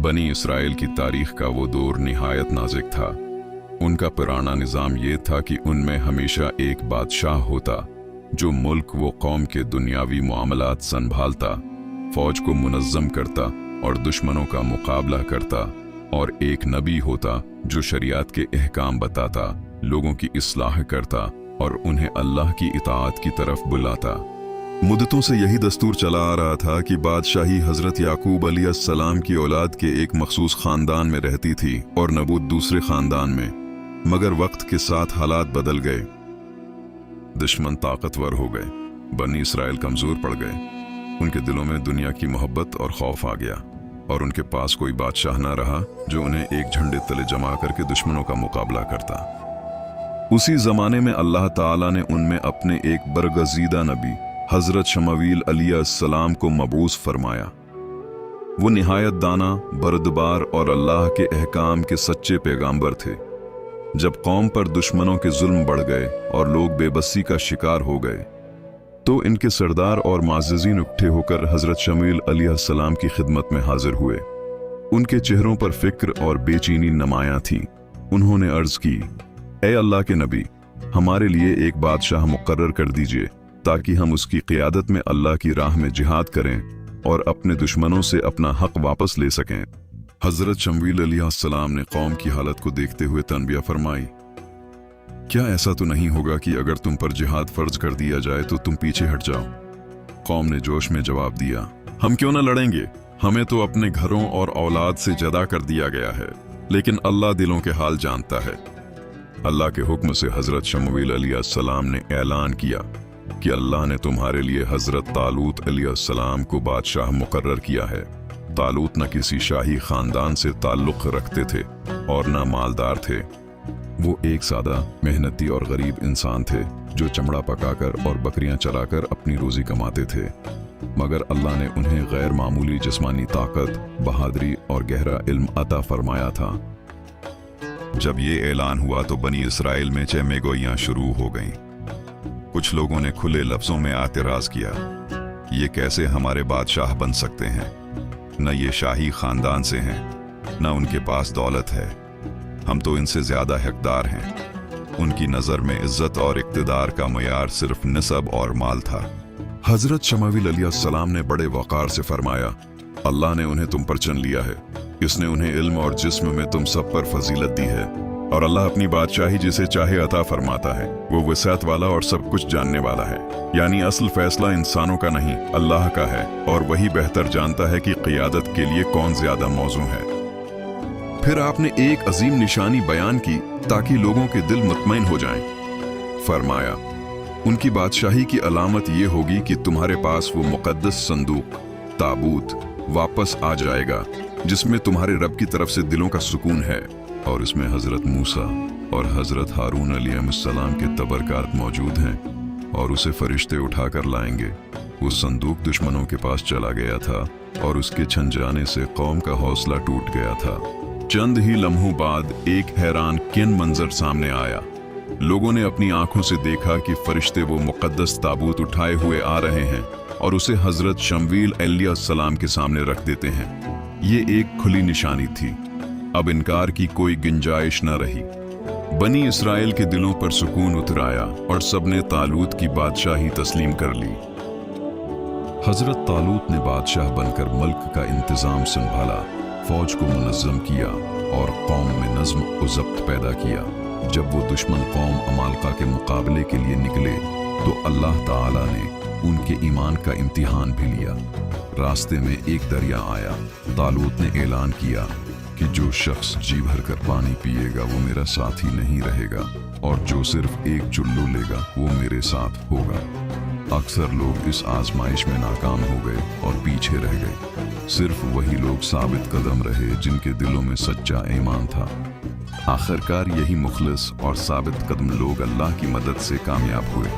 बनी इसराइल की तारीख का वो दौर निहायत नाजुक था। उनका पुराना निज़ाम ये था कि उनमें हमेशा एक बादशाह होता जो मुल्क व कौम के दुनियावी मामलात संभालता, फौज को मुनज़्ज़म करता और दुश्मनों का मुकाबला करता, और एक नबी होता जो शरीयत के अहकाम बताता, लोगों की इस्लाह करता और उन्हें अल्लाह की इताअत की तरफ बुलाता। मुद्दतों से यही दस्तूर चला आ रहा था कि बादशाही हज़रत याकूब अलैहिस्सलाम की औलाद के एक मखसूस ख़ानदान में रहती थी और नबूत दूसरे ख़ानदान में। मगर वक्त के साथ हालात बदल गए। दुश्मन ताकतवर हो गए, बनी इसराइल कमज़ोर पड़ गए। उनके दिलों में दुनिया की मोहब्बत और खौफ आ गया और उनके पास कोई बादशाह न रहा जो उन्हें एक झंडे तले जमा करके दुश्मनों का मुकाबला करता। उसी ज़माने में अल्लाह ताला ने उनमें अपने एक बरगज़ीदा नबी हज़रत शमूएल अलैहिस्सलाम को मबऊस फरमाया। वो निहायत दाना, बरदबार और अल्लाह के अहकाम के सच्चे पैगाम्बर थे। जब कौम पर दुश्मनों के जुल्म बढ़ गए और लोग बेबसी का शिकार हो गए, तो इनके सरदार और माज़ीज़ीन इकट्ठे होकर हज़रत शमूएल अलैहिस्सलाम की खिदमत में हाजिर हुए। उनके चेहरों पर फिक्र और बेचैनी नुमायां थी। उन्होंने अर्ज़ की, ए अल्लाह के नबी, हमारे लिए एक बादशाह मुकर्रर कर दीजिए ताकि हम उसकी क़ियादत में अल्लाह की राह में जिहाद करें और अपने दुश्मनों से अपना हक वापस ले सकें। हज़रत शमूएल अलैहिस्सलाम ने कौम की हालत को देखते हुए तनबिया फरमाई, क्या ऐसा तो नहीं होगा कि अगर तुम पर जिहाद फर्ज कर दिया जाए तो तुम पीछे हट जाओ? कौम ने जोश में जवाब दिया, हम क्यों न लड़ेंगे, हमें तो अपने घरों और औलाद से जदा कर दिया गया है, लेकिन अल्लाह दिलों के हाल जानता है। अल्लाह के हुक्म से हज़रत शमूएल अलैहिस्सलाम ने ऐलान किया कि अल्लाह ने तुम्हारे लिए हज़रत तालूत अलैहिस्सलाम को बादशाह मुकर्रर किया है। तालूत न किसी शाही खानदान से ताल्लुक़ रखते थे और न मालदार थे। वो एक सादा, मेहनती और गरीब इंसान थे जो चमड़ा पकाकर और बकरियां चराकर अपनी रोजी कमाते थे। मगर अल्लाह ने उन्हें गैर मामूली जिस्मानी ताकत, बहादुरी और गहरा इल्म अता फरमाया था। जब ये ऐलान हुआ तो बनी इसराइल में चहमगोइयां शुरू हो गईं। कुछ लोगों ने खुले लफ्जों में आतिराज किया, ये कैसे हमारे बादशाह बन सकते हैं? न ये शाही खानदान से हैं, न उनके पास दौलत है, हम तो इनसे ज्यादा हकदार हैं। उनकी नज़र में इज्जत और इक़्तिदार का मयार सिर्फ नसब और माल था। हज़रत शमूएल अलैहिस्सलाम ने बड़े वक़ार से फरमाया, अल्लाह ने उन्हें तुम पर चुन लिया है, इसने उन्हें इल्म और जिस्म में तुम सब पर फजीलत दी है, और अल्लाह अपनी बादशाही जिसे चाहे अता फरमाता है। वो वसात वाला और सब कुछ जानने वाला है, यानी असल फैसला इंसानों का नहीं अल्लाह का है, और वही बेहतर जानता है कि क़ियादत के लिए कौन ज्यादा मौजू है। फिर आपने एक अजीम निशानी बयान की ताकि लोगों के दिल मुतमईन हो जाएं। फरमाया, उनकी बादशाही की अलामत ये होगी कि तुम्हारे पास वो मुक़द्दस संदूक, ताबूत वापस आ जाएगा जिसमें तुम्हारे रब की तरफ से दिलों का सुकून है, और इसमें हज़रत मूसा और हज़रत हारून अलैहिस्सलाम के तबरकात मौजूद हैं, और उसे फरिश्ते उठाकर लाएंगे। वो संदूक दुश्मनों के पास चला गया था और उसके छन जाने से कौम का हौसला टूट गया था। चंद ही लम्हों बाद एक हैरान किन मंजर सामने आया। लोगों ने अपनी आंखों से देखा कि फरिश्ते वो मुक़द्दस ताबूत उठाए हुए आ रहे हैं और उसे हज़रत शमूएल अलैहिस्सलाम के सामने रख देते हैं। ये एक खुली निशानी थी, अब इनकार की कोई गुंजाइश न रही। बनी इसराइल के दिलों पर सुकून उतर आया और सबने तालूत की बादशाही तस्लीम कर ली। हज़रत तालूत ने बादशाह बनकर मुल्क का इंतज़ाम संभाला, फौज को मुनज़्ज़म किया और कौम में नज़्म व ज़ब्त पैदा किया। जब वो दुश्मन कौम अमालका के मुकाबले के लिए निकले तो अल्लाह ताला ने उनके ईमान का इम्तिहान भी लिया। रास्ते में एक दरिया आया। तालूत ने ऐलान किया कि जो शख्स जी भर कर पानी पिएगा वो मेरा साथी नहीं रहेगा, और जो सिर्फ एक चुल्लू लेगा वो मेरे साथ होगा। अक्सर लोग इस आजमाइश में नाकाम हो गए और पीछे रह गए। सिर्फ वही लोग साबित कदम रहे जिनके दिलों में सच्चा ईमान था। आखिरकार यही मुखलिस और साबित कदम लोग अल्लाह की मदद से कामयाब हुए।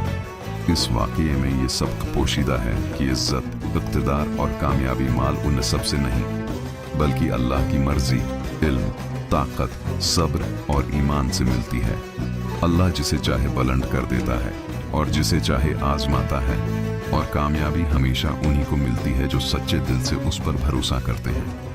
इस वाक़ये में ये सबक पोशीदा है कि इज्जत, इक़्तिदार और कामयाबी माल उन सब से नहीं, बल्कि अल्लाह की मर्जी, इल्म, ताकत, सब्र और ईमान से मिलती है। अल्लाह जिसे चाहे बुलंद कर देता है और जिसे चाहे आजमाता है, और कामयाबी हमेशा उन्हीं को मिलती है जो सच्चे दिल से उस पर भरोसा करते हैं।